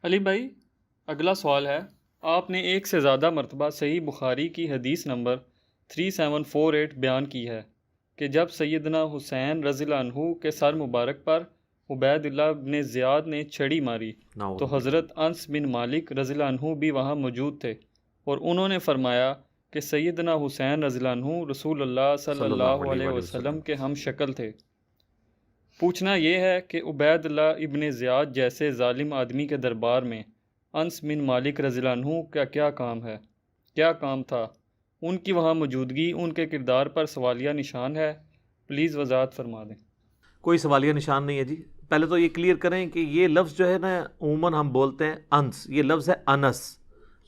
علی بھائی، اگلا سوال ہے، آپ نے ایک سے زیادہ مرتبہ صحیح بخاری کی حدیث نمبر 3748 بیان کی ہے کہ جب سیدنا حسین رضی اللہ عنہ کے سر مبارک پر عبید اللہ بن زیاد نے چھڑی ماری نعوذ تو باللہ۔ حضرت انس بن مالک رضی اللہ عنہ بھی وہاں موجود تھے، اور انہوں نے فرمایا کہ سیدنا حسین رضی اللہ عنہ رسول اللہ صلی صلی اللہ اللہ علیہ علیہ وآلہ وسلم۔ وسلم کے ہم شکل تھے۔ پوچھنا یہ ہے کہ عبید اللہ ابن زیاد جیسے ظالم آدمی کے دربار میں انس بن مالک رضی اللہ عنہ کا کیا کام تھا؟ ان کی وہاں موجودگی ان کے کردار پر سوالیہ نشان ہے، پلیز وضاحت فرما دیں۔ کوئی سوالیہ نشان نہیں ہے جی۔ پہلے تو یہ کلیئر کریں کہ یہ لفظ جو ہے نا، عموماً ہم بولتے ہیں انس، یہ لفظ ہے انس،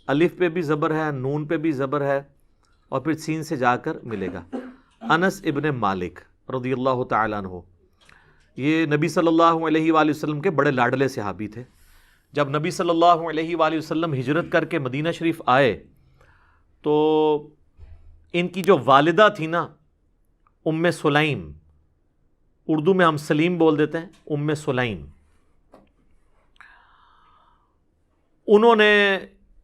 الف پہ بھی زبر ہے، نون پہ بھی زبر ہے، اور پھر سین سے جا کر ملے گا۔ انس ابن مالک رضی اللہ تعالیٰ عنہ، یہ نبی صلی اللہ علیہ وآلہ وسلم کے بڑے لاڈلے صحابی تھے۔ جب نبی صلی اللہ علیہ وآلہ وسلم ہجرت کر کے مدینہ شریف آئے تو ان کی جو والدہ تھی نا، ام سلیم، اردو میں ہم سلیم بول دیتے ہیں، ام سلیم، انہوں نے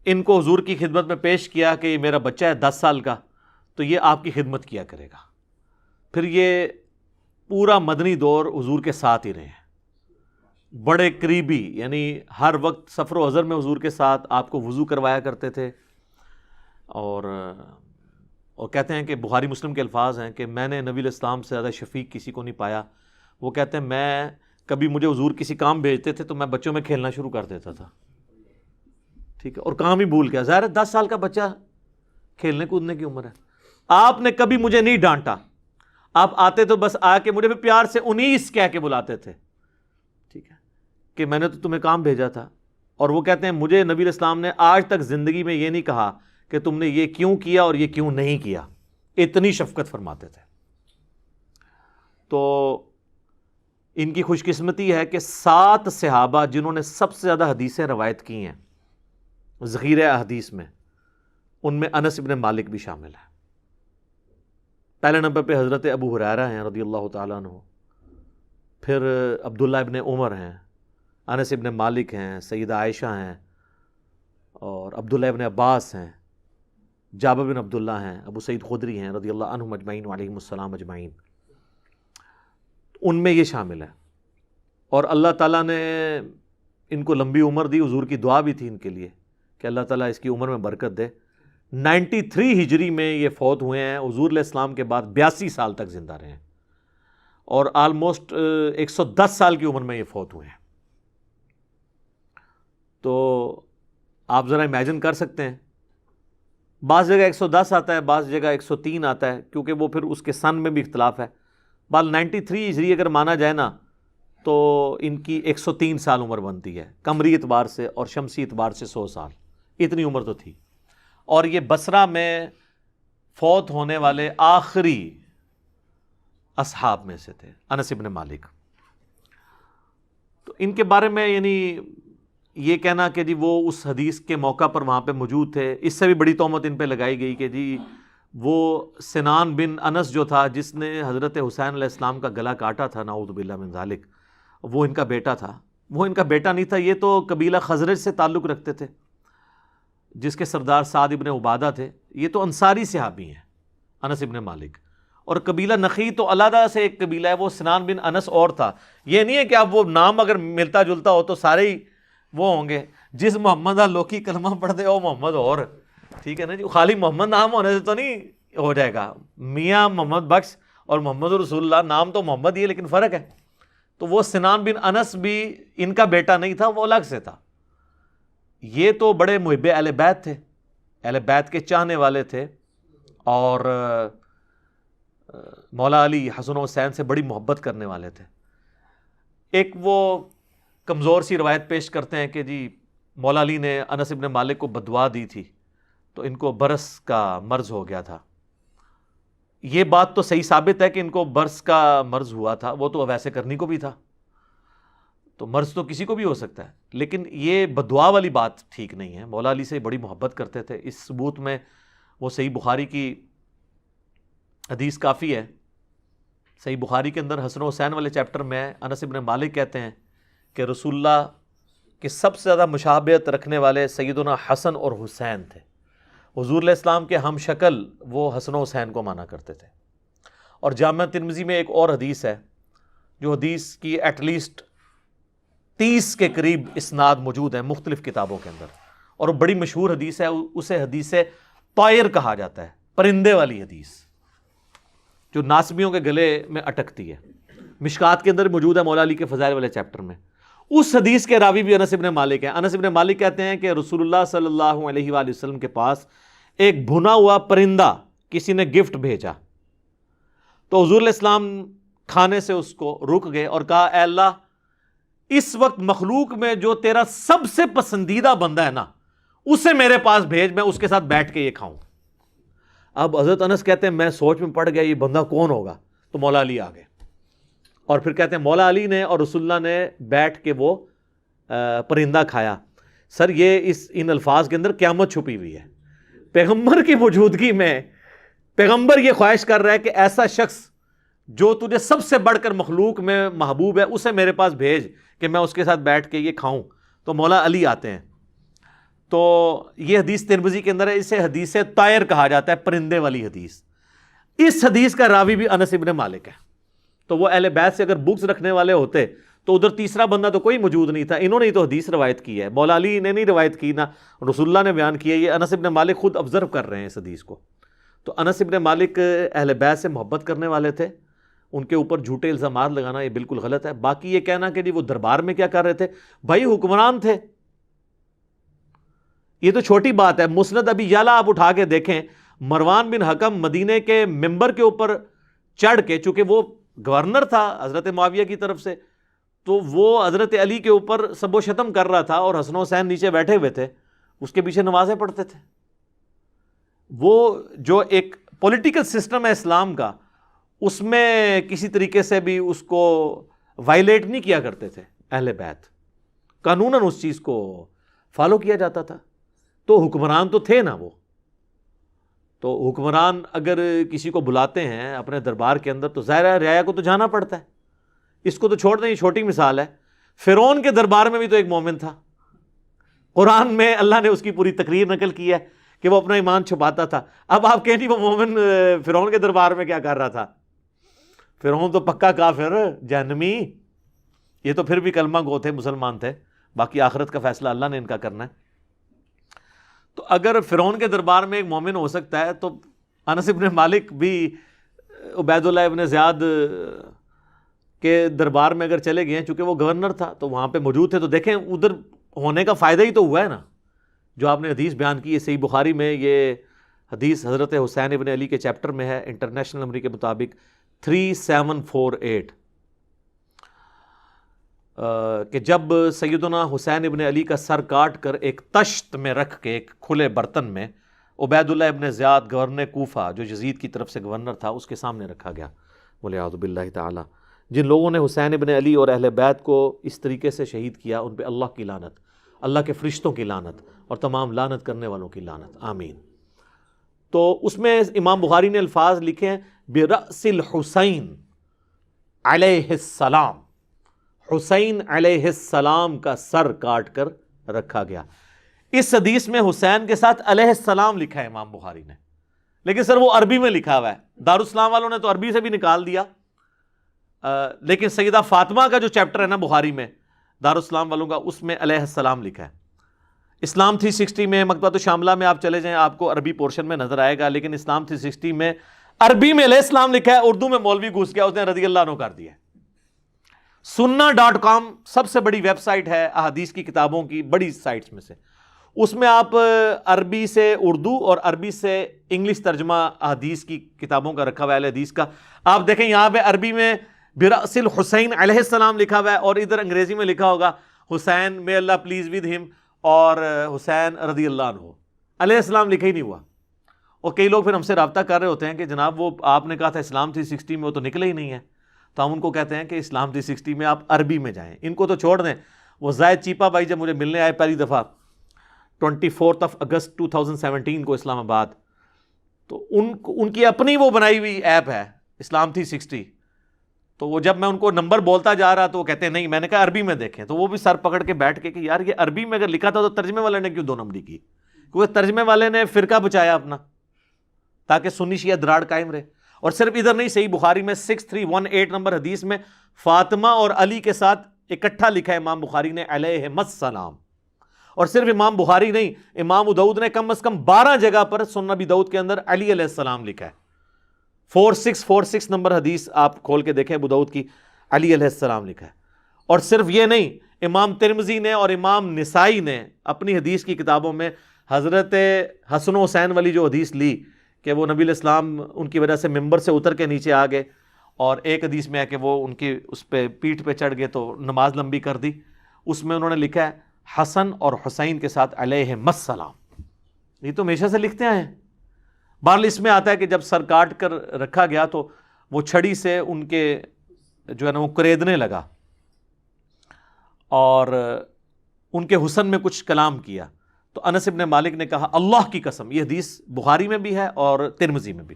ان کو حضور کی خدمت میں پیش کیا کہ یہ میرا بچہ ہے 10 سال کا، تو یہ آپ کی خدمت کیا کرے گا۔ پھر یہ پورا مدنی دور حضور کے ساتھ ہی رہے ہیں، بڑے قریبی، یعنی ہر وقت سفر و حضر میں حضور کے ساتھ، آپ کو وضو کروایا کرتے تھے، اور کہتے ہیں کہ بخاری مسلم کے الفاظ ہیں کہ میں نے نبی علیہ السلام سے زیادہ شفیق کسی کو نہیں پایا۔ وہ کہتے ہیں میں کبھی مجھے حضور کسی کام بھیجتے تھے تو میں بچوں میں کھیلنا شروع کر دیتا تھا، ٹھیک ہے، اور کام ہی بھول گیا، ظاہر ہے 10 سال کا بچہ، کھیلنے کودنے کی عمر ہے۔ آپ نے کبھی مجھے نہیں ڈانٹا، آپ آتے تو بس آ کے مجھے بھی پیار سے 19 کہہ کے بلاتے تھے، ٹھیک ہے، کہ میں نے تو تمہیں کام بھیجا تھا۔ اور وہ کہتے ہیں مجھے نبی علیہ السلام نے آج تک زندگی میں یہ نہیں کہا کہ تم نے یہ کیوں کیا اور یہ کیوں نہیں کیا، اتنی شفقت فرماتے تھے۔ تو ان کی خوش قسمتی ہے کہ 7 صحابہ جنہوں نے سب سے زیادہ حدیثیں روایت کی ہیں ذخیرہ حدیث میں، ان میں انس ابن مالک بھی شامل ہے۔ پہلے نمبر پہ حضرت ابو ہریرہ ہیں رضی اللہ تعالیٰ عنہ، پھر عبداللہ ابن عمر ہیں، انس ابن مالک ہیں، سیدہ عائشہ ہیں، اور عبداللہ ابن عباس ہیں، جابر بن عبداللہ ہیں، ابو سعید خدری ہیں رضی اللہ عنہم اجمعین وعلیہم السلام اجمعین، ان میں یہ شامل ہے۔ اور اللہ تعالیٰ نے ان کو لمبی عمر دی، حضور کی دعا بھی تھی ان کے لیے کہ اللہ تعالیٰ اس کی عمر میں برکت دے۔ 93 ہجری میں یہ فوت ہوئے ہیں، حضور علیہ السلام کے بعد 82 سال تک زندہ رہے ہیں، اور آلموسٹ 110 سال کی عمر میں یہ فوت ہوئے ہیں۔ تو آپ ذرا امیجن کر سکتے ہیں، بعض جگہ 110 آتا ہے، بعض جگہ 103 آتا ہے، کیونکہ وہ پھر اس کے سن میں بھی اختلاف ہے۔ بال 93 ہجری اگر مانا جائے نا تو ان کی 103 سال عمر بنتی ہے، قمری اعتبار سے اور شمسی اعتبار سے 100 سال، اتنی عمر تو تھی۔ اور یہ بصرہ میں فوت ہونے والے آخری اصحاب میں سے تھے، انس ابن مالک۔ تو ان کے بارے میں یعنی یہ کہنا کہ جی وہ اس حدیث کے موقع پر وہاں پہ موجود تھے، اس سے بھی بڑی تہمت ان پہ لگائی گئی کہ جی وہ سنان بن انس جو تھا جس نے حضرت حسین علیہ السلام کا گلا کاٹا تھا، نعوذ باللہ من ذالک، وہ ان کا بیٹا تھا۔ وہ ان کا بیٹا نہیں تھا، یہ تو قبیلہ خزرج سے تعلق رکھتے تھے جس کے سردار سعد ابن عبادہ تھے۔ یہ تو انصاری صحابی ہیں انس ابن مالک، اور قبیلہ نخی تو علیحدہ سے ایک قبیلہ ہے، وہ سنان بن انس اور تھا۔ یہ نہیں ہے کہ اب وہ نام اگر ملتا جلتا ہو تو سارے ہی وہ ہوں گے، جس محمد لوکی کلمہ پڑھ دے او محمد، اور ٹھیک ہے نا جی، خالی محمد نام ہونے سے تو نہیں ہو جائے گا۔ میاں محمد بخش اور محمد رسول اللہ، نام تو محمد ہی ہے لیکن فرق ہے۔ تو وہ سنان بن انس بھی ان کا بیٹا نہیں تھا، وہ الگ سے تھا۔ یہ تو بڑے محب اہل بیت تھے، اہل بیت کے چاہنے والے تھے، اور مولا علی حسن و حسین سے بڑی محبت کرنے والے تھے۔ ایک وہ کمزور سی روایت پیش کرتے ہیں کہ جی مولا علی نے انس ابن مالک کو بددعا دی تھی تو ان کو برس کا مرض ہو گیا تھا۔ یہ بات تو صحیح ثابت ہے کہ ان کو برس کا مرض ہوا تھا، وہ تو ویسے کرنی کو بھی تھا، تو مرض تو کسی کو بھی ہو سکتا ہے، لیکن یہ بددعا والی بات ٹھیک نہیں ہے۔ مولا علی سے بڑی محبت کرتے تھے، اس ثبوت میں وہ صحیح بخاری کی حدیث کافی ہے۔ صحیح بخاری کے اندر حسن و حسین والے چیپٹر میں انس ابن مالک کہتے ہیں کہ رسول اللہ کہ سب سے زیادہ مشابہت رکھنے والے سیدنا حسن اور حسین تھے. حضور علیہ السلام کے ہم شکل وہ حسن و حسین کو مانا کرتے تھے. اور جامع ترمذی میں ایک اور حدیث ہے جو حدیث کی ایٹ لیسٹ 30 کے قریب اسناد موجود ہیں مختلف کتابوں کے اندر, اور وہ بڑی مشہور حدیث ہے. اسے حدیث طائر کہا جاتا ہے, پرندے والی حدیث جو ناسبیوں کے گلے میں اٹکتی ہے. مشکات کے اندر موجود ہے مولا علی کے فضائل والے چیپٹر میں. اس حدیث کے راوی بھی انس ابن مالک ہیں. انس ابن مالک کہتے ہیں کہ رسول اللہ صلی اللہ علیہ وآلہ وسلم کے پاس ایک بھنا ہوا پرندہ کسی نے گفٹ بھیجا, تو حضور علیہ السلام کھانے سے اس کو رک گئے اور کہا اے اللہ اس وقت مخلوق میں جو تیرا سب سے پسندیدہ بندہ ہے نا اسے میرے پاس بھیج, میں اس کے ساتھ بیٹھ کے یہ کھاؤں. اب حضرت انس کہتے ہیں میں سوچ میں پڑ گیا یہ بندہ کون ہوگا, تو مولا علی آ گئے اور پھر کہتے ہیں مولا علی نے اور رسول اللہ نے بیٹھ کے وہ پرندہ کھایا. سر یہ ان الفاظ کے اندر قیامت چھپی ہوئی ہے. پیغمبر کی موجودگی میں پیغمبر یہ خواہش کر رہا ہے کہ ایسا شخص جو تجھے سب سے بڑھ کر مخلوق میں محبوب ہے اسے میرے پاس بھیج کہ میں اس کے ساتھ بیٹھ کے یہ کھاؤں. تو مولا علی آتے ہیں. تو یہ حدیث ترمذی کے اندر ہے, اسے حدیث طائر کہا جاتا ہے, پرندے والی حدیث. اس حدیث کا راوی بھی انس ابن مالک ہے. تو وہ اہل بیت سے اگر بکس رکھنے والے ہوتے تو ادھر تیسرا بندہ تو کوئی موجود نہیں تھا. انہوں نے تو حدیث روایت کی ہے, مولا علی نے نہیں روایت کی, نہ رسول اللہ نے بیان کی ہے. یہ انس ابن مالک خود آبزرو کر رہے ہیں اس حدیث کو. تو انس ابن مالک اہل بیت سے محبت کرنے والے تھے, ان کے اوپر جھوٹے الزامات لگانا یہ بالکل غلط ہے. باقی یہ کہنا کہ جی وہ دربار میں کیا کر رہے تھے, بھائی حکمران تھے, یہ تو چھوٹی بات ہے. مسند ابی یعلا آپ اٹھا کے دیکھیں, مروان بن حکم مدینے کے ممبر کے اوپر چڑھ کے, چونکہ وہ گورنر تھا حضرت معاویہ کی طرف سے, تو وہ حضرت علی کے اوپر سب و شتم کر رہا تھا اور حسن و حسین نیچے بیٹھے ہوئے تھے, اس کے پیچھے نمازیں پڑھتے تھے. وہ جو ایک پولیٹیکل سسٹم ہے اسلام کا, اس میں کسی طریقے سے بھی اس کو وائلیٹ نہیں کیا کرتے تھے اہل بیت, قانوناً اس چیز کو فالو کیا جاتا تھا. تو حکمران تو تھے نا وہ. تو حکمران اگر کسی کو بلاتے ہیں اپنے دربار کے اندر تو ظاہر ہے رعایا کو تو جانا پڑتا ہے. اس کو تو چھوڑ دیں, یہ چھوٹی مثال ہے. فرعون کے دربار میں بھی تو ایک مومن تھا. قرآن میں اللہ نے اس کی پوری تقریر نقل کی ہے کہ وہ اپنا ایمان چھپاتا تھا. اب آپ کہیں نہیں وہ مومن فرعون کے دربار میں کیا کر رہا تھا, فرعون تو پکا کافر جہنمی, یہ تو پھر بھی کلمہ گو تھے, مسلمان تھے, باقی آخرت کا فیصلہ اللہ نے ان کا کرنا ہے. تو اگر فرعون کے دربار میں ایک مومن ہو سکتا ہے تو انس ابن مالک بھی عبید اللہ ابن زیاد کے دربار میں اگر چلے گئے ہیں, چونکہ وہ گورنر تھا تو وہاں پہ موجود تھے, تو دیکھیں ادھر ہونے کا فائدہ ہی تو ہوا ہے نا. جو آپ نے حدیث بیان کی ہے صحیح بخاری میں, یہ حدیث حضرت حسین ابن علی کے چیپٹر میں ہے, انٹرنیشنل نمبر کے مطابق 3748, کہ جب سیدنا حسین ابن علی کا سر کاٹ کر ایک تشت میں رکھ کے, ایک کھلے برتن میں, عبید اللہ ابن زیاد گورنر کوفہ جو یزید کی طرف سے گورنر تھا اس کے سامنے رکھا گیا. والعیاذ باللہ تعالی. جن لوگوں نے حسین ابن علی اور اہل بیت کو اس طریقے سے شہید کیا ان پہ اللہ کی لعنت, اللہ کے فرشتوں کی لعنت اور تمام لعنت کرنے والوں کی لعنت, آمین. تو اس میں امام بخاری نے الفاظ لکھے ہیں برأس الحسین علیہ السلام, حسین علیہ السلام کا سر کاٹ کر رکھا گیا. اس حدیث میں حسین کے ساتھ علیہ السلام لکھا ہے امام بخاری نے, لیکن سر وہ عربی میں لکھا ہوا ہے. دارالاسلام والوں نے تو عربی سے بھی نکال دیا, لیکن سیدہ فاطمہ کا جو چیپٹر ہے نا بخاری میں دارالاسلام والوں کا, اس میں علیہ السلام لکھا ہے. اسلام 360 میں, مکتبۃ الشاملہ میں آپ چلے جائیں آپ کو عربی پورشن میں نظر آئے گا, لیکن اسلام 360 میں عربی میں علیہ السلام لکھا ہے, اردو میں مولوی گھس گیا اس نے رضی اللہ عنہ کر دیا. sunna.com سب سے بڑی ویب سائٹ ہے احادیث کی کتابوں کی بڑی سائٹس میں سے. اس میں آپ عربی سے اردو اور عربی سے انگلش ترجمہ احادیث کی کتابوں کا رکھا ہوا ہے, اہل حدیث کا. آپ دیکھیں یہاں پہ عربی میں برأس الحسین علیہ السلام لکھا ہوا ہے, اور ادھر انگریزی میں لکھا ہوگا حسین may اللہ پلیز ود ہم, اور حسین رضی اللہ عنہ, علیہ السلام لکھا ہی نہیں ہوا. اور کئی لوگ پھر ہم سے رابطہ کر رہے ہوتے ہیں کہ جناب وہ آپ نے کہا تھا اسلام 360 میں, وہ تو نکلے ہی نہیں ہے. تو ہم ان کو کہتے ہیں کہ اسلام 360 میں آپ عربی میں جائیں, ان کو تو چھوڑ دیں. وہ زائد چیپا بھائی جب مجھے ملنے آئے پہلی دفعہ 24 اگست 2017 کو اسلام آباد, تو ان کی اپنی وہ بنائی ہوئی ایپ ہے اسلام 360, تو وہ جب میں ان کو نمبر بولتا جا رہا تو وہ کہتے ہیں نہیں، میں نے کہا عربی میں دیکھیں، تو وہ بھی سر پکڑ کے بیٹھ کے کہ یار یہ عربی میں اگر لکھا تھا تو ترجمے والے نے کیوں 2 نمبری کی؟ کیونکہ ترجمے والے نے فرقہ بچایا اپنا تاکہ سنی شیعہ دراڑ قائم رہے. اور صرف ادھر نہیں، صحیح بخاری میں 6318 نمبر حدیث میں فاطمہ اور علی کے ساتھ اکٹھا لکھا ہے امام بخاری نے علیہم السلام. اور صرف امام بخاری نہیں، امام ابو داؤد نے کم از کم 12 جگہ پر سنن ابی داؤد کے اندر علی علیہ السلام لکھا ہے. 4646 نمبر حدیث آپ کھول کے دیکھیں ابو داؤد کی، علی علیہ السلام لکھا ہے. اور صرف یہ نہیں، امام ترمذی نے اور امام نسائی نے اپنی حدیث کی کتابوں میں حضرت حسن و حسین والی جو حدیث لی کہ وہ نبی علیہ السلام ان کی وجہ سے ممبر سے اتر کے نیچے آ گئے، اور ایک حدیث میں ہے کہ وہ ان کی اس پہ پیٹھ پہ چڑھ گئے تو نماز لمبی کر دی، اس میں انہوں نے لکھا ہے حسن اور حسین کے ساتھ علیہم السلام. یہ تو ہمیشہ سے لکھتے آئے ہیں. بہرحال اس میں آتا ہے کہ جب سر کاٹ کر رکھا گیا تو وہ چھڑی سے ان کے جو ہے نا وہ کریدنے لگا اور ان کے حسن میں کچھ کلام کیا. تو انس ابن مالک نے کہا اللہ کی قسم، یہ حدیث بخاری میں بھی ہے اور ترمذی میں بھی،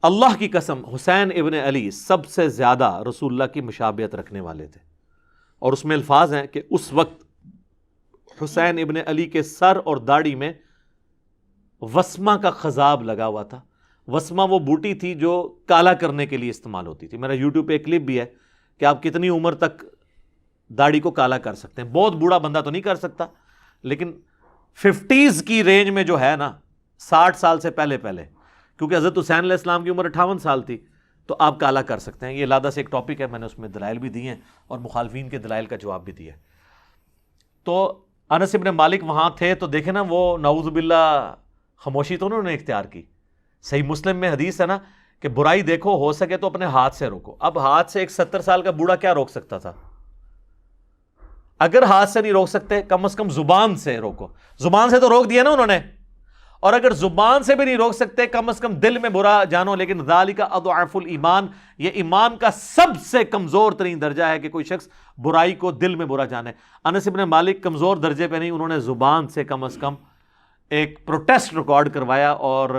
اللہ کی قسم حسین ابن علی سب سے زیادہ رسول اللہ کی مشابہت رکھنے والے تھے. اور اس میں الفاظ ہیں کہ اس وقت حسین ابن علی کے سر اور داڑھی میں وسمہ کا خضاب لگا ہوا تھا. وسمہ وہ بوٹی تھی جو کالا کرنے کے لیے استعمال ہوتی تھی. میرا یوٹیوب پہ ایک کلپ بھی ہے کہ آپ کتنی عمر تک داڑھی کو کالا کر سکتے ہیں. بہت بوڑھا بندہ تو نہیں کر سکتا، لیکن 50s کی رینج میں جو ہے نا، 60 سال سے پہلے کیونکہ حضرت حسین علیہ السلام کی عمر 58 سال تھی، تو آپ کالا کر سکتے ہیں. یہ علیحدہ سے ایک ٹاپک ہے، میں نے اس میں دلائل بھی دیے ہیں اور مخالفین کے دلائل کا جواب بھی دیا ہے. تو انس ابن مالک وہاں تھے تو دیکھیں نا، وہ نعوذ باللہ خاموشی تو انہوں نے اختیار کی. صحیح مسلم میں حدیث ہے نا کہ برائی دیکھو ہو سکے تو اپنے ہاتھ سے روکو. اب ہاتھ سے ایک 70 سال کا بوڑھا کیا روک سکتا تھا؟ اگر ہاتھ سے نہیں روک سکتے کم از کم زبان سے روکو. زبان سے تو روک دیا نا انہوں نے، اور اگر زبان سے بھی نہیں روک سکتے کم از کم دل میں برا جانو. لیکن ذالک اضعف الایمان، یہ ایمان کا سب سے کمزور ترین درجہ ہے کہ کوئی شخص برائی کو دل میں برا جانے. انس ابن مالک کمزور درجے پہ نہیں، انہوں نے زبان سے کم از کم ایک پروٹیسٹ ریکارڈ کروایا اور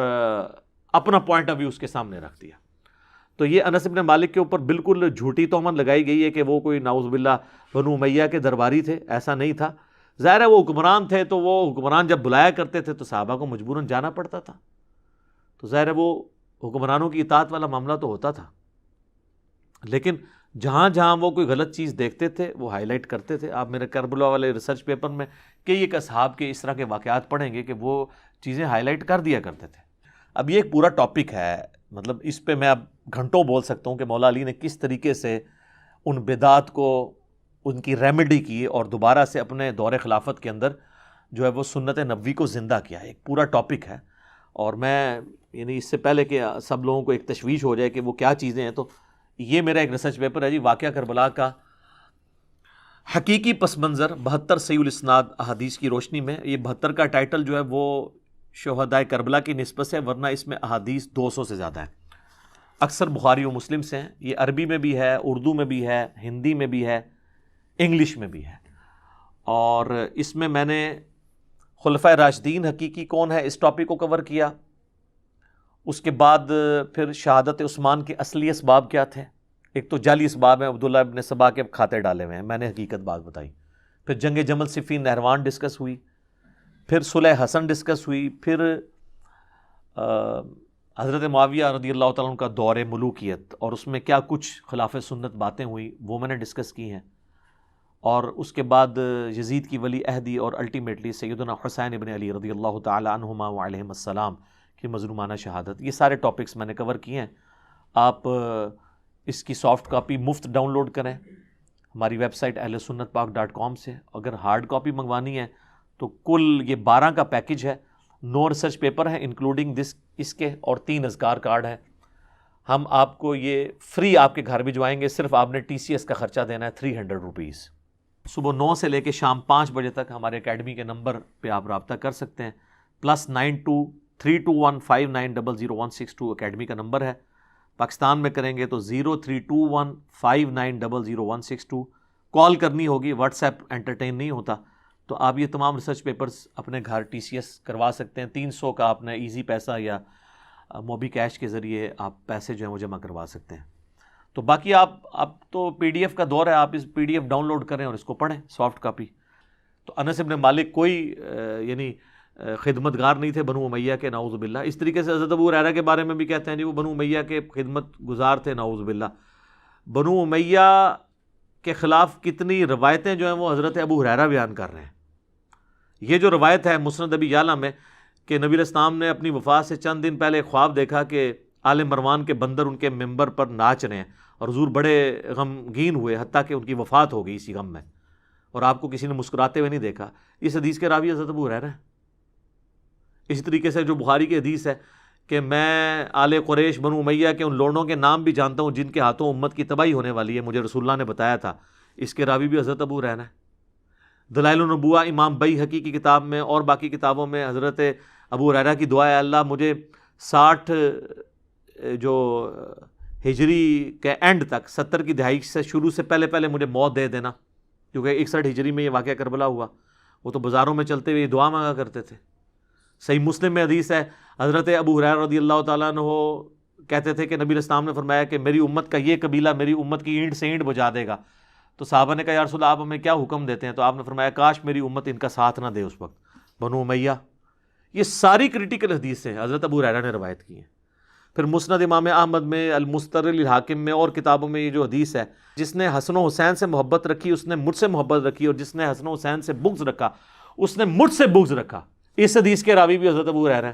اپنا پوائنٹ آف ویو اس کے سامنے رکھ دیا. تو یہ انس ابن مالک کے اوپر بالکل جھوٹی تہمت لگائی گئی ہے کہ وہ کوئی نعوذ باللہ بنو امیہ کے درباری تھے. ایسا نہیں تھا. ظاہر ہے وہ حکمران تھے، تو وہ حکمران جب بلایا کرتے تھے تو صحابہ کو مجبوراً جانا پڑتا تھا. تو ظاہر ہے وہ حکمرانوں کی اطاعت والا معاملہ تو ہوتا تھا، لیکن جہاں جہاں وہ کوئی غلط چیز دیکھتے تھے وہ ہائی لائٹ کرتے تھے. آپ میرے کربلا والے ریسرچ پیپر میں کئی ایک اصحاب کے اس طرح کے واقعات پڑھیں گے کہ وہ چیزیں ہائی لائٹ کر دیا کرتے تھے. اب یہ ایک پورا ٹاپک ہے، مطلب اس پہ میں اب گھنٹوں بول سکتا ہوں کہ مولا علی نے کس طریقے سے ان بدعات کو ان کی ریمیڈی کی اور دوبارہ سے اپنے دور خلافت کے اندر جو ہے وہ سنت نبوی کو زندہ کیا ہے. ایک پورا ٹاپک ہے، اور میں یعنی اس سے پہلے کہ سب لوگوں کو ایک تشویش ہو جائے کہ وہ کیا چیزیں ہیں، تو یہ میرا ایک ریسرچ پیپر ہے جی، واقعہ کربلا کا حقیقی پس منظر 72 صحیح الاسناد احادیث کی روشنی میں. یہ 72 کا ٹائٹل جو ہے وہ شہداء کربلا کی نسبت سے، ورنہ اس میں احادیث 200 سے زیادہ ہیں. اکثر بخاری و مسلم سے ہیں. یہ عربی میں بھی ہے، اردو میں بھی ہے، ہندی میں بھی ہے، انگلش میں بھی ہے. اور اس میں نے خلفائے راشدین حقیقی کون ہے اس ٹاپک کو کور کیا. اس کے بعد پھر شہادت عثمان کے اصلی اسباب کیا تھے. ایک تو جعلی اسباب ہیں، عبداللہ ابن سبا کے کھاتے ڈالے ہوئے ہیں، میں نے حقیقت بات بتائی. پھر جنگ جمل صفین نہروان ڈسکس ہوئی، پھر صلح حسن ڈسکس ہوئی، پھر حضرت معاویہ رضی اللہ تعالیٰ عنہ کا دور ملوکیت اور اس میں کیا کچھ خلاف سنت باتیں ہوئی وہ میں نے ڈسکس کی ہیں. اور اس کے بعد یزید کی ولی عہدی اور الٹیمیٹلی سیدنا حسین ابن علی رضی اللہ تعالی عنہما وعلیہم السلام کی مظلومانہ شہادت. یہ سارے ٹاپکس میں نے کور کیے ہیں. آپ اس کی سافٹ کاپی مفت ڈاؤن لوڈ کریں ہماری ویب سائٹ ahlsunnatpak.com سے. اگر ہارڈ کاپی منگوانی ہے تو کل یہ 12 کا پیکج ہے. 9 ریسرچ پیپر ہیں انکلوڈنگ اس کے، اور 3 اذکار کارڈ ہیں. ہم آپ کو یہ فری آپ کے گھر بھجوائیں گے. صرف آپ نے TCS کا خرچہ دینا ہے 300 روپیز. صبح 9 سے لے کے شام 5 بجے تک ہمارے اکیڈمی کے نمبر پہ آپ رابطہ کر سکتے ہیں. +923215900162 اکیڈمی کا نمبر ہے. پاکستان میں کریں گے تو 032159000162. کال کرنی ہوگی، واٹس ایپ انٹرٹین نہیں ہوتا. تو آپ یہ تمام ریسرچ پیپرز اپنے گھر TCS کروا سکتے ہیں. 300 کا آپ نے ایزی پیسہ یا موبی کیش کے ذریعے آپ پیسے جو ہیں وہ جمع کروا سکتے ہیں. تو باقی آپ تو پی ڈی ایف کا دور ہے، آپ اس P D F download کریں اور اس کو پڑھیں سافٹ کاپی. تو انس بن مالک کوئی یعنی خدمت گار نہیں تھے بنو امیہ کے، نعوذ باللہ. اس طریقے سے حضرت ابو ہریرہ کے بارے میں بھی کہتے ہیں جی وہ بنو امیہ کے خدمت گزار تھے، نعوذ باللہ. بنو امیہ کے خلاف کتنی روایتیں جو ہیں وہ حضرت ابو ہریرہ بیان کر رہے ہیں. یہ جو روایت ہے مسند ابی یعلا میں کہ نبی علیہ السلام نے اپنی وفات سے چند دن پہلے خواب دیکھا کہ آل مروان کے بندر ان کے ممبر پر ناچ رہے ہیں، اور حضور بڑے غمگین ہوئے حتیٰ کہ ان کی وفات ہو گئی اسی غم میں، اور آپ کو کسی نے مسکراتے ہوئے نہیں دیکھا. اس حدیث کے راوی حضرت ابو ہریرہ ہیں. اسی طریقے سے جو بخاری کی حدیث ہے کہ میں آل قریش بنو امیہ کے ان لوڑوں کے نام بھی جانتا ہوں جن کے ہاتھوں امت کی تباہی ہونے والی ہے، مجھے رسول اللہ نے بتایا تھا. اس کے راوی بھی حضرت ابو ہریرہ ہیں. دلائل النبوہ امام بیہقی کی کتاب میں اور باقی کتابوں میں حضرت ابو ہریرہ کی دعا ہے، اللہ مجھے 60 جو ہجری کے اینڈ تک 70 کی دہائی سے شروع سے پہلے پہلے مجھے موت دے دینا، کیونکہ 61 ہجری میں یہ واقعہ کربلا ہوا. وہ تو بازاروں میں چلتے ہوئے یہ دعا مانگا کرتے تھے. صحیح مسلم میں حدیث ہے حضرت ابو ہریرہ رضی اللہ تعالیٰ عنہ کہتے تھے کہ نبی علیہ السلام نے فرمایا کہ میری امت کا یہ قبیلہ میری امت کی اینٹ سے اینٹ بجا دے گا. تو صحابہ نے کہا یا رسول اللہ آپ ہمیں کیا حکم دیتے ہیں؟ تو آپ نے فرمایا کاش میری امت ان کا ساتھ نہ دے اس وقت. بنو امیہ. یہ ساری کریٹیکل حدیثیں حضرت ابو ہریرہ نے روایت کی ہیں. پھر مسند امام احمد میں، المستدرک للحاکم میں اور کتابوں میں یہ جو حدیث ہے، جس نے حسن و حسین سے محبت رکھی اس نے مجھ سے محبت رکھی، اور جس نے حسن و حسین سے بغض رکھا اس نے مجھ سے بغض رکھا. اس حدیث کے راوی بھی حضرت ابو ہریرہ ہیں.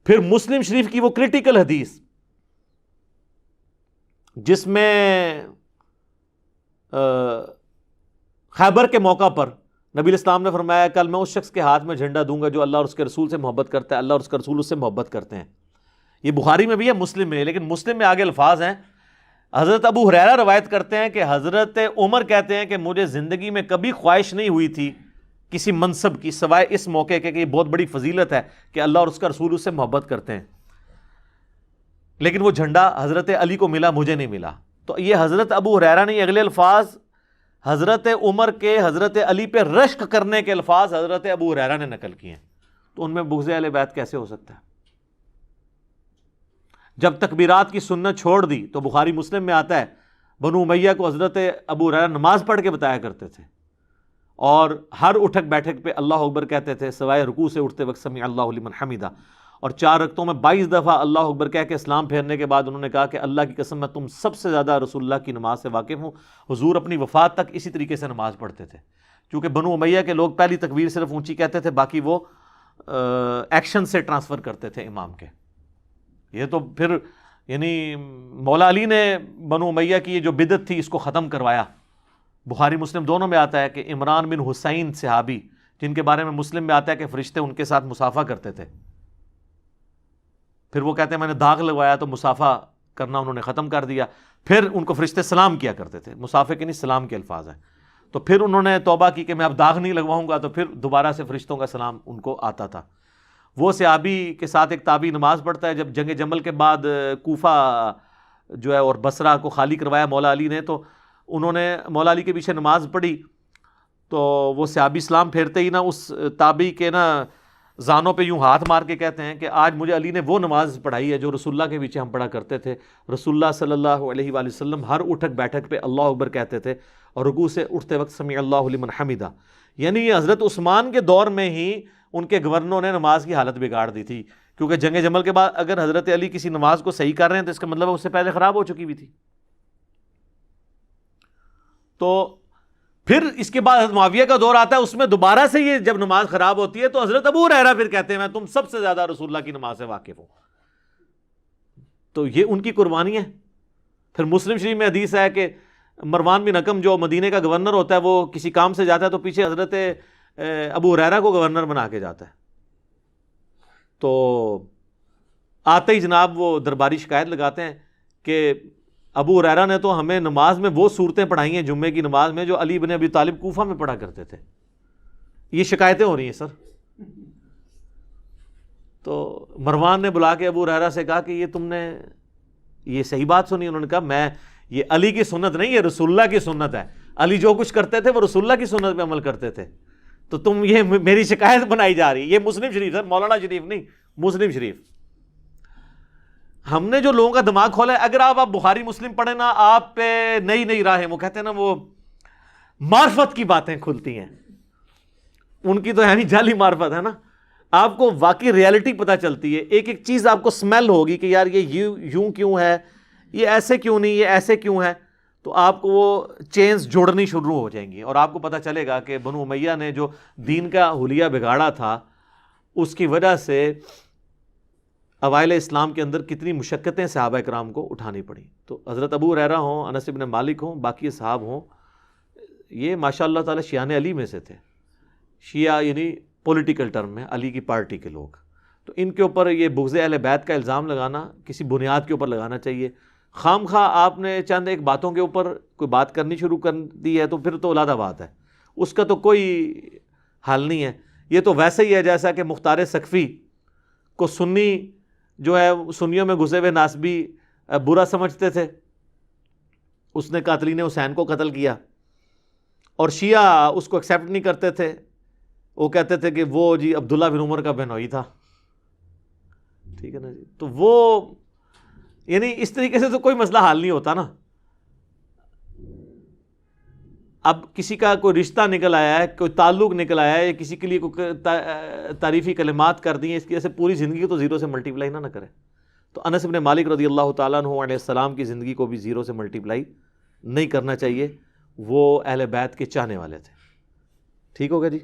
پھر مسلم شریف کی وہ کریٹیکل حدیث جس میں خیبر کے موقع پر نبی علیہ السلام نے فرمایا کل میں اس شخص کے ہاتھ میں جھنڈا دوں گا جو اللہ اور اس کے رسول سے محبت کرتا ہے، اللہ اور اس کا رسول اس سے محبت کرتے ہیں. یہ بخاری میں بھی ہے، مسلم میں، لیکن مسلم میں آگے الفاظ ہیں. حضرت ابو ہریرہ روایت کرتے ہیں کہ حضرت عمر کہتے ہیں کہ مجھے زندگی میں کبھی خواہش نہیں ہوئی تھی کسی منصب کی سوائے اس موقع کے کہ یہ بہت بڑی فضیلت ہے کہ اللہ اور اس کا رسول اس سے محبت کرتے ہیں، لیکن وہ جھنڈا حضرت علی کو ملا، مجھے نہیں ملا. تو یہ حضرت ابو ہریرہ نے اگلے الفاظ حضرت عمر کے حضرت علی پہ رشک کرنے کے الفاظ حضرت ابو ہریرہ نے نقل کیے ہیں. تو ان میں بغض اہل بیت کیسے ہو سکتا ہے؟ جب تکبیرات کی سنت چھوڑ دی تو بخاری مسلم میں آتا ہے بنو امیہ کو حضرت ابو ہریرہ نماز پڑھ کے بتایا کرتے تھے، اور ہر اٹھک بیٹھک پہ اللہ اکبر کہتے تھے سوائے رکوع سے اٹھتے وقت سمیع اللہ لمن حمیدہ، اور 4 رکعتوں میں 22 دفعہ اللہ اکبر کہہ کے اسلام پھیرنے کے بعد انہوں نے کہا کہ اللہ کی قسم میں تم سب سے زیادہ رسول اللہ کی نماز سے واقف ہوں. حضور اپنی وفات تک اسی طریقے سے نماز پڑھتے تھے، کیونکہ بنو امیہ کے لوگ پہلی تکبیر صرف اونچی کہتے تھے، باقی وہ ایکشن سے ٹرانسفر کرتے تھے امام کے. یہ تو پھر یعنی مولا علی نے بنو امیہ کی یہ جو بدعت تھی اس کو ختم کروایا. بخاری مسلم دونوں میں آتا ہے کہ عمران بن حسین صحابی جن کے بارے میں مسلم میں آتا ہے کہ فرشتے ان کے ساتھ مصافحہ کرتے تھے، پھر وہ کہتے ہیں میں نے داغ لگوایا تو مصافحہ کرنا انہوں نے ختم کر دیا. پھر ان کو فرشتے سلام کیا کرتے تھے، مصافحہ کے نہیں سلام کے الفاظ ہیں. تو پھر انہوں نے توبہ کی کہ میں اب داغ نہیں لگواؤں گا، تو پھر دوبارہ سے فرشتوں کا سلام ان کو آتا تھا. وہ صحابی کے ساتھ ایک تابعی نماز پڑھتا ہے. جب جنگ جمل کے بعد کوفہ جو ہے اور بصرہ کو خالی کروایا مولا علی نے، تو انہوں نے مولا علی کے پیچھے نماز پڑھی. تو وہ صحابی اسلام پھیرتے ہی نا اس تابعی کے نا زانوں پہ یوں ہاتھ مار کے کہتے ہیں کہ آج مجھے علی نے وہ نماز پڑھائی ہے جو رسول اللہ کے پیچھے ہم پڑھا کرتے تھے. رسول اللہ صلی اللہ علیہ وآلہ وسلم ہر اٹھک بیٹھک پہ اللہ اکبر کہتے تھے اور رکوع سے اٹھتے وقت سمیع اللہ لمن حمیدہ. یعنی یہ حضرت عثمان کے دور میں ہی ان کے گورنروں نے نماز کی حالت بگاڑ دی تھی، کیونکہ جنگ جمل کے بعد اگر حضرت علی کسی نماز کو صحیح کر رہے ہیں تو اس کا مطلب ہے اس سے پہلے خراب ہو چکی ہوئی تھی. تو پھر اس کے بعد حضرت معاویہ کا دور آتا ہے، اس میں دوبارہ سے یہ جب نماز خراب ہوتی ہے تو حضرت ابو ہریرہ پھر کہتے ہیں میں تم سب سے زیادہ رسول اللہ کی نماز سے واقف ہوں. تو یہ ان کی قربانی ہے. پھر مسلم شریف میں حدیث ہے کہ مروان بن حکم جو مدینے کا گورنر ہوتا ہے وہ کسی کام سے جاتا ہے تو پیچھے حضرت ابو ہریرہ کو گورنر بنا کے جاتا ہے. تو آتے ہی جناب وہ درباری شکایت لگاتے ہیں کہ ابو ہریرہ نے تو ہمیں نماز میں وہ صورتیں پڑھائی ہیں جمعے کی نماز میں جو علی بن ابی طالب کوفہ میں پڑھا کرتے تھے. یہ شکایتیں ہو رہی ہیں سر. تو مروان نے بلا کے ابو ہریرہ سے کہا کہ یہ تم نے یہ صحیح بات سنی؟ انہوں نے کہا میں یہ علی کی سنت نہیں، یہ رسول اللہ کی سنت ہے. علی جو کچھ کرتے تھے وہ رسول اللہ کی سنت پہ عمل کرتے تھے، تو تم یہ میری شکایت بنائی جا رہی. یہ مسلم شریف سر، مولانا شریف نہیں، مسلم شریف. ہم نے جو لوگوں کا دماغ کھولا ہے، اگر آپ بخاری مسلم پڑھیں نا، آپ پہ نئی نئی راہیں، وہ کہتے ہیں نا وہ معرفت کی باتیں کھلتی ہیں، ان کی تو یعنی جعلی معرفت ہے نا، آپ کو واقعی ریالٹی پتہ چلتی ہے، ایک ایک چیز آپ کو سمیل ہوگی کہ یار یہ یوں کیوں ہے، یہ ایسے کیوں نہیں، یہ ایسے کیوں ہے، تو آپ کو وہ چینز جوڑنی شروع ہو جائیں گی، اور آپ کو پتہ چلے گا کہ بنو امیہ نے جو دین کا حلیہ بگاڑا تھا، اس کی وجہ سے اوائل اسلام کے اندر کتنی مشقتیں صحابہ کرام کو اٹھانی پڑیں۔ تو حضرت ابو ہریرہ ہوں، انس بن مالک ہوں، باقی صحاب ہوں، یہ ماشاء اللہ تعالی شیعان علی میں سے تھے۔ شیعہ یعنی پولیٹیکل ٹرم میں علی کی پارٹی کے لوگ، تو ان کے اوپر یہ بغض اہل بیت کا الزام لگانا کسی بنیاد کے اوپر لگانا چاہیے۔ خام خواہ آپ نے چند ایک باتوں کے اوپر کوئی بات کرنی شروع کر دی ہے تو پھر تو علیحدہ بات ہے، اس کا تو کوئی حل نہیں ہے۔ یہ تو ویسے ہی ہے جیسا کہ مختار سقفی کو سنی جو ہے سنیوں میں گھسے ہوئے ناسبی برا سمجھتے تھے، اس نے قاتلین حسین کو قتل کیا، اور شیعہ اس کو ایکسیپٹ نہیں کرتے تھے، وہ کہتے تھے کہ وہ جی عبداللہ بن عمر کا بہنوئی تھا، ٹھیک ہے نا جی۔ تو وہ یعنی اس طریقے سے تو کوئی مسئلہ حل نہیں ہوتا نا۔ اب کسی کا کوئی رشتہ نکل آیا ہے، کوئی تعلق نکل آیا ہے، یا کسی کے لیے کوئی تعریفی کلمات کر دی ہیں، اس کی وجہ سے پوری زندگی تو زیرو سے ملٹیپلائی نہ کرے۔ تو انس بن مالک رضی اللہ تعالیٰ عنہ علیہ السلام کی زندگی کو بھی زیرو سے ملٹیپلائی نہیں کرنا چاہیے، وہ اہل بیت کے چاہنے والے تھے۔ ٹھیک ہوگا جی۔